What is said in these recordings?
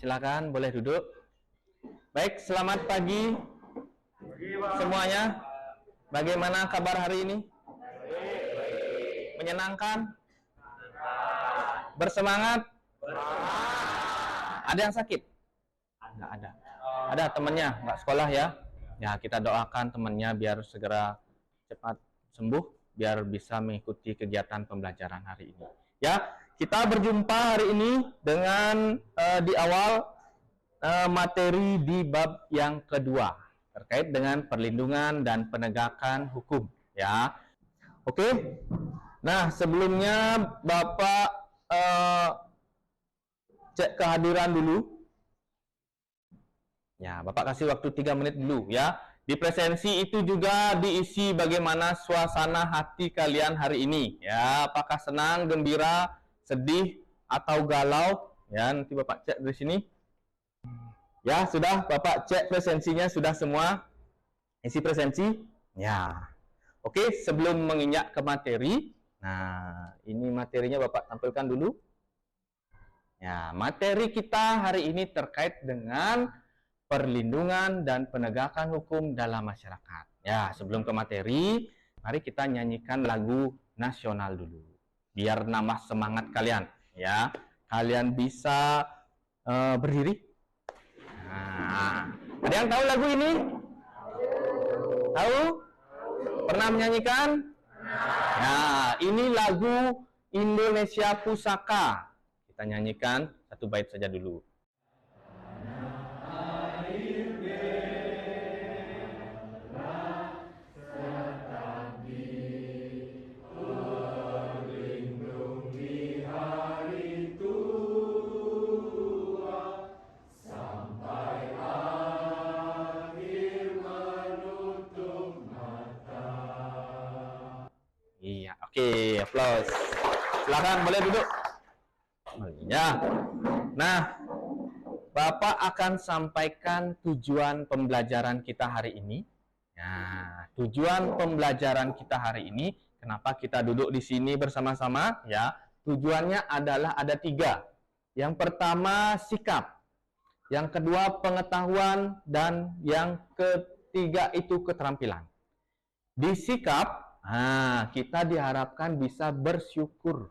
silakan boleh duduk. Baik, selamat pagi semuanya. Bagaimana kabar hari ini? Menyenangkan? Bersemangat? Ada yang sakit? Nggak ada. Ada temannya nggak sekolah ya? Ya, kita doakan temannya biar segera cepat sembuh, biar bisa mengikuti kegiatan pembelajaran hari ini. Ya, kita berjumpa hari ini dengan di awal materi di bab yang kedua terkait dengan perlindungan dan penegakan hukum. Ya, oke. Nah, sebelumnya Bapak cek kehadiran dulu. Ya, Bapak kasih waktu 3 menit dulu ya. Di presensi itu juga diisi bagaimana suasana hati kalian hari ini. Ya, apakah senang, gembira, sedih, atau galau? Ya, nanti Bapak cek di sini. Ya, sudah Bapak cek presensinya, sudah semua isi presensi? Ya. Oke, sebelum menginjak ke materi, nah, ini materinya Bapak tampilkan dulu. Ya, materi kita hari ini terkait dengan perlindungan dan penegakan hukum dalam masyarakat. Ya, sebelum ke materi, mari kita nyanyikan lagu nasional dulu. Biar nambah semangat kalian, ya. Kalian bisa berdiri. Nah, ada yang tahu lagu ini? Tahu? Pernah menyanyikan? Nah, ini lagu Indonesia Pusaka. Kita nyanyikan satu bait saja dulu. Iya, oke, applause. Silakan boleh duduk. Ya. Nah, Bapak akan sampaikan tujuan pembelajaran kita hari ini. Nah, tujuan pembelajaran kita hari ini, kenapa kita duduk di sini bersama-sama? Ya, tujuannya adalah ada 3. Yang pertama sikap, yang kedua pengetahuan, dan yang ketiga itu keterampilan. Di sikap, kita diharapkan bisa bersyukur.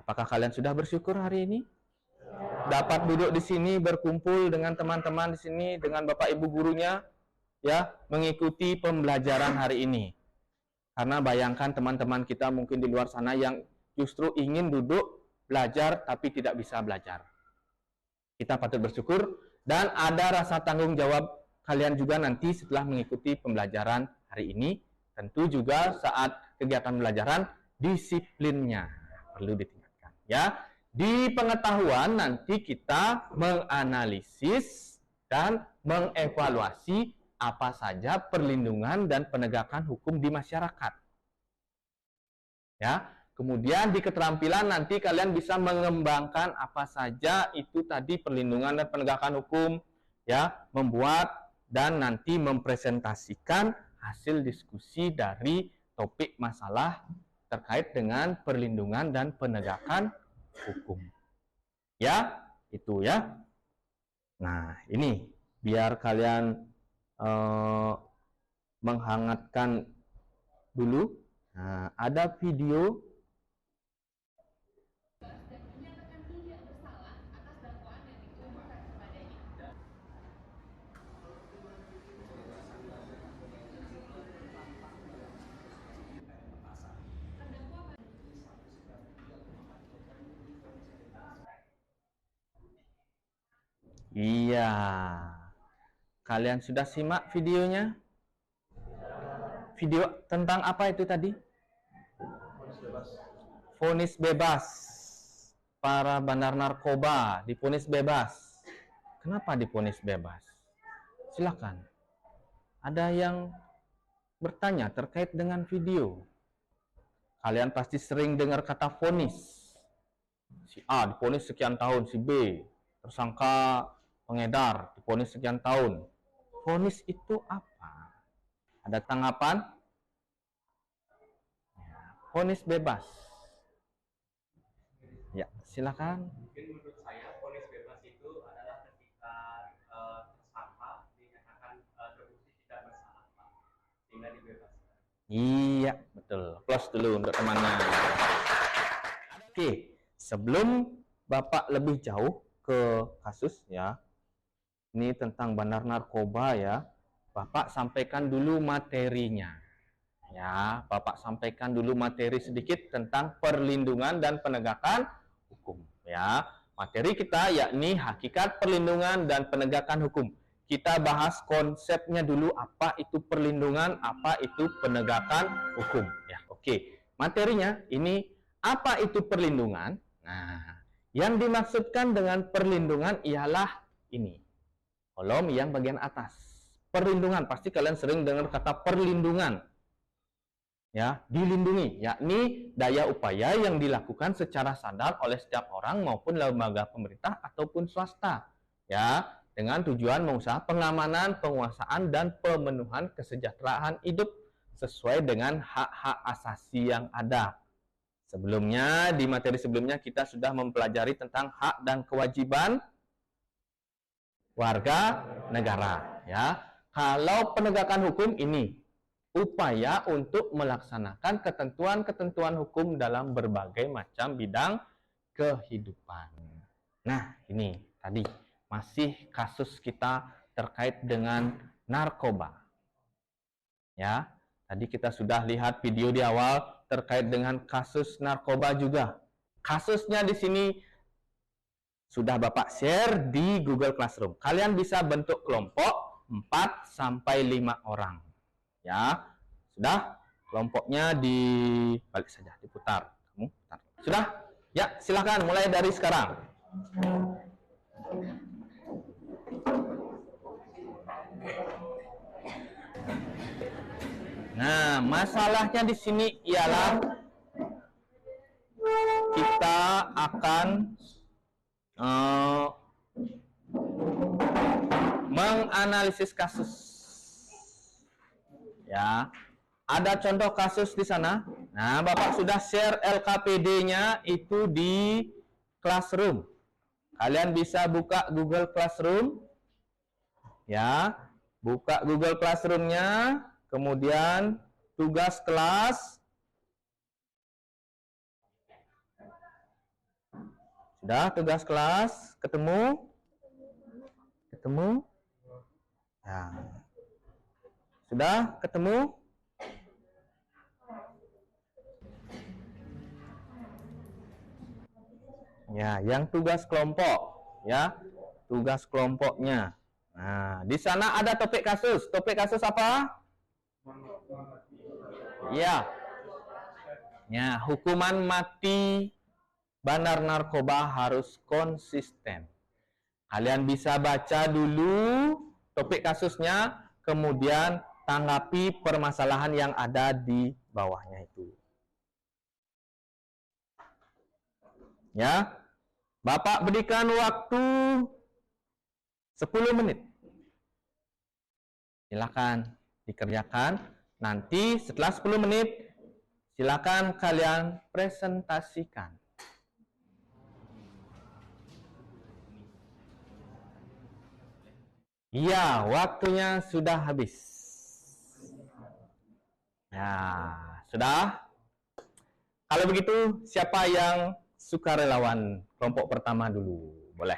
Apakah kalian sudah bersyukur hari ini? Dapat duduk di sini berkumpul dengan teman-teman di sini dengan Bapak Ibu gurunya, ya, mengikuti pembelajaran hari ini. Karena bayangkan teman-teman kita mungkin di luar sana yang justru ingin duduk belajar tapi tidak bisa belajar. Kita patut bersyukur dan ada rasa tanggung jawab kalian juga nanti setelah mengikuti pembelajaran hari ini. Tentu juga saat kegiatan pembelajaran disiplinnya perlu ditingkatkan, ya. Di pengetahuan nanti kita menganalisis dan mengevaluasi apa saja perlindungan dan penegakan hukum di masyarakat. Ya, kemudian di keterampilan nanti kalian bisa mengembangkan apa saja itu tadi perlindungan dan penegakan hukum, ya, membuat dan nanti mempresentasikan hasil diskusi dari topik masalah terkait dengan perlindungan dan penegakan hukum. Ya, itu ya. Nah, ini biar kalian menghangatkan dulu. Nah, ada video. Iya. Kalian sudah simak videonya? Video tentang apa itu tadi? Vonis bebas. Para bandar narkoba divonis bebas. Kenapa divonis bebas? Silakan. Ada yang bertanya terkait dengan video. Kalian pasti sering dengar kata vonis. Si A divonis sekian tahun, si B tersangka pengedar divonis sekian tahun. Vonis itu apa? Ada tanggapan? Vonis bebas. Ya, silakan. Mungkin menurut saya vonis bebas itu Iya, betul. Close dulu untuk temannya. Oke, sebelum Bapak lebih jauh ke kasus ya, ini tentang bandar narkoba ya, Bapak sampaikan dulu materinya. Ya, Bapak sampaikan dulu materi sedikit tentang perlindungan dan penegakan hukum. Ya, materi kita yakni hakikat perlindungan dan penegakan hukum. Kita bahas konsepnya dulu, apa itu perlindungan, apa itu penegakan hukum. Ya, oke. Materinya ini apa itu perlindungan? Nah, yang dimaksudkan dengan perlindungan ialah ini. Kolom yang bagian atas. Perlindungan, pasti kalian sering dengar kata perlindungan. Ya, dilindungi, yakni daya upaya yang dilakukan secara sadar oleh setiap orang maupun lembaga pemerintah ataupun swasta, ya, dengan tujuan mengusaha pengamanan, penguasaan dan pemenuhan kesejahteraan hidup sesuai dengan hak-hak asasi yang ada. Sebelumnya, di materi sebelumnya kita sudah mempelajari tentang hak dan kewajiban warga negara, ya. Kalau penegakan hukum ini upaya untuk melaksanakan ketentuan-ketentuan hukum dalam berbagai macam bidang kehidupan. Nah, ini tadi masih kasus kita terkait dengan narkoba. Ya, tadi kita sudah lihat video di awal terkait dengan kasus narkoba juga. Kasusnya di sini sudah Bapak share di Google Classroom. Kalian bisa bentuk kelompok 4 sampai 5 orang. Ya, sudah, kelompoknya dibalik saja, diputar. Kamu putar. Sudah? Ya, silakan mulai dari sekarang. Nah, masalahnya di sini ialah kita akan menganalisis kasus. Ya, ada contoh kasus di sana. Nah, Bapak sudah share LKPD-nya itu di Classroom. Kalian bisa buka Google Classroom. Ya, buka Google Classroom-nya, kemudian tugas kelas. Sudah tugas kelas, ketemu? Ketemu? Nah. Sudah ketemu? Ya, yang tugas kelompok, ya. Tugas kelompoknya. Nah, di sana ada topik kasus. Topik kasus apa? Ya. Ya, hukuman mati bandar narkoba harus konsisten. Kalian bisa baca dulu topik kasusnya, kemudian tanggapi permasalahan yang ada di bawahnya itu. Ya, Bapak berikan waktu 10 menit. Silakan dikerjakan. Nanti setelah 10 menit, silakan kalian presentasikan. Iya, waktunya sudah habis. Ya, sudah. Kalau begitu, siapa yang sukarelawan kelompok pertama dulu? Boleh.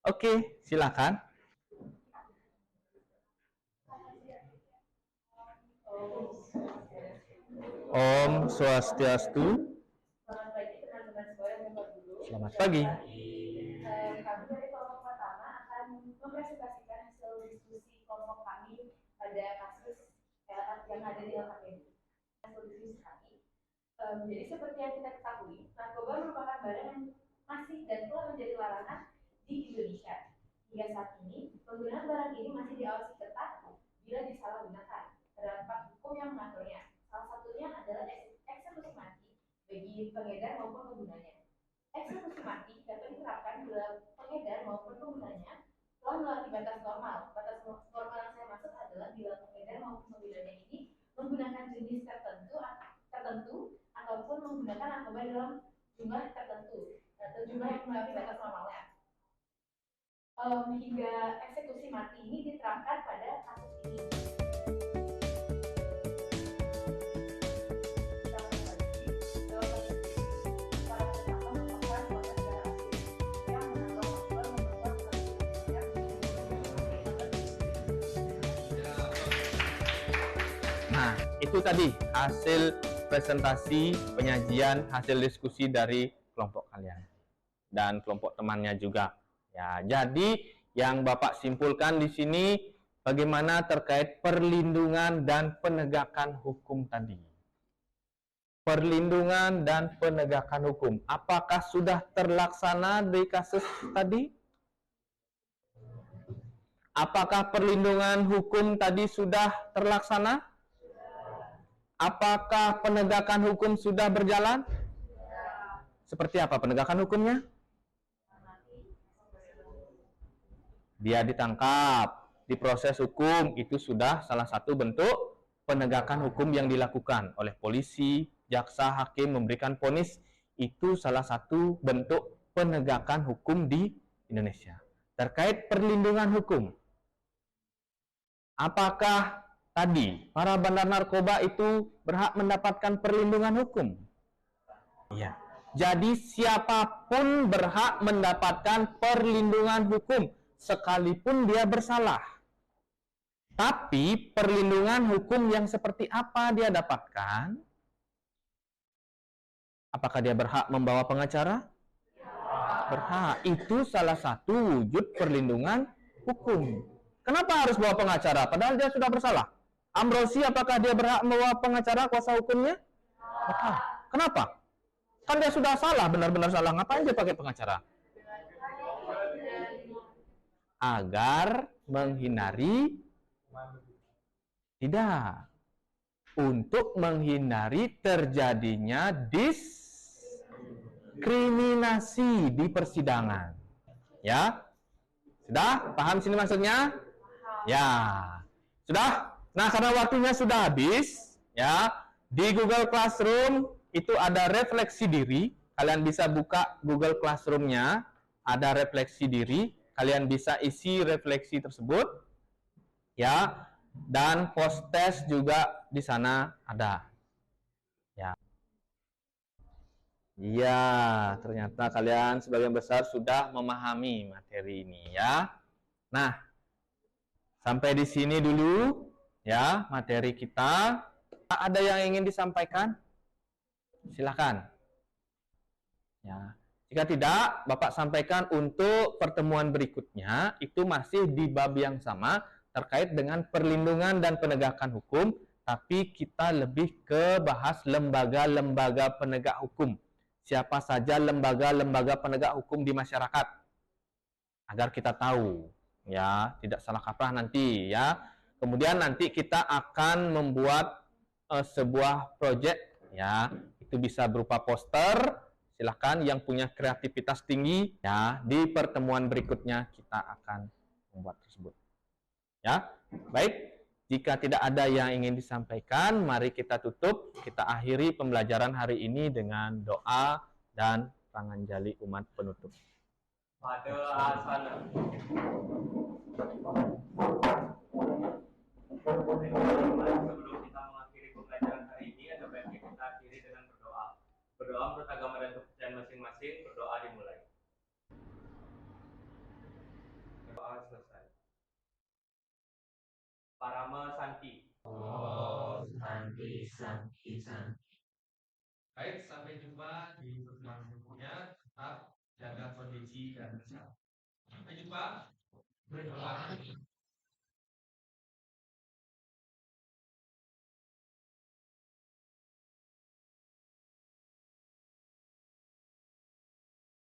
Oke, silakan. Om Swastiastu. Selamat pagi. Kami dari kelompok pertama akan mempresentasikan hasil diskusi kelompok kami pada kasus yang ada di LKPD. Hasil diskusi kami. Jadi seperti yang kita ketahui, narkoba merupakan barang yang masih dan telah menjadi larangan di Indonesia. Hingga saat ini, penggunaan barang ini masih diawasi ketat bila disalahgunakan. Terdapat hukum yang mengaturnya. Salah satunya adalah eksekusi mati bagi pengedar maupun penggunanya. Eksekusi mati dapat diterapkan bila pengedar maupun penggunanya telah melewati batas normal. Batas normal yang saya maksud adalah bila pengedar maupun penggunanya ini menggunakan jenis tertentu ataupun menggunakan narkoba dalam jumlah tertentu atau jumlah yang melewati batas normalnya. Hingga eksekusi mati ini diterapkan pada kasus ini. Nah, itu tadi hasil presentasi, penyajian, hasil diskusi dari kelompok kalian dan kelompok temannya juga. Ya, jadi yang Bapak simpulkan di sini bagaimana terkait perlindungan dan penegakan hukum tadi. Perlindungan dan penegakan hukum. Apakah sudah terlaksana di kasus tadi? Apakah perlindungan hukum tadi sudah terlaksana? Apakah penegakan hukum sudah berjalan? Seperti apa penegakan hukumnya? Dia ditangkap, diproses hukum, itu sudah salah satu bentuk penegakan hukum yang dilakukan oleh polisi, jaksa, hakim memberikan vonis, itu salah satu bentuk penegakan hukum di Indonesia. Terkait perlindungan hukum, apakah tadi para bandar narkoba itu berhak mendapatkan perlindungan hukum? Iya. Jadi siapapun berhak mendapatkan perlindungan hukum sekalipun dia bersalah. Tapi perlindungan hukum yang seperti apa dia dapatkan? Apakah dia berhak membawa pengacara? Berhak. Itu salah satu wujud perlindungan hukum. Kenapa harus bawa pengacara? Padahal dia sudah bersalah. Ambrosi, apakah dia berhak membawa pengacara kuasa hukumnya? Berhak. Kenapa? Kan dia sudah salah, benar-benar salah. Ngapain dia pakai pengacara? Agar menghindari, tidak, untuk menghindari terjadinya diskriminasi di persidangan. Ya, sudah paham sini maksudnya? Ya, sudah. Nah, karena waktunya sudah habis, ya, di Google Classroom itu ada refleksi diri. Kalian bisa buka Google Classroom-nya, ada refleksi diri. Kalian bisa isi refleksi tersebut, ya. Dan post test juga di sana ada. Ya. Iya, ternyata kalian sebagian besar sudah memahami materi ini, ya. Nah, sampai di sini dulu ya materi kita. Ada yang ingin disampaikan? Silakan. Ya. Jika tidak, Bapak sampaikan untuk pertemuan berikutnya itu masih di bab yang sama terkait dengan perlindungan dan penegakan hukum, tapi kita lebih ke bahas lembaga-lembaga penegak hukum. Siapa saja lembaga-lembaga penegak hukum di masyarakat agar kita tahu, ya, tidak salah kaprah nanti, ya. Kemudian nanti kita akan membuat sebuah project, ya, itu bisa berupa poster. Silahkan yang punya kreativitas tinggi, ya, di pertemuan berikutnya kita akan membuat tersebut, ya. Baik, jika tidak ada yang ingin disampaikan, mari kita tutup, kita akhiri pembelajaran hari ini dengan doa dan panganjali umat penutup. Pada asana. Sebelum kita mengakhiri pembelajaran hari ini, ada baiknya kita akhiri dengan berdoa. Berdoa menurut agama dan kepercayaan masing-masing, berdoa dimulai. Doa selesai. Parama Santi. Oh, Santi, Santi, Santi. Baik, sampai jumpa di pertemuan berikutnya. Tetap jaga kondisi dan kesehatan. Sampai jumpa. Berdoa.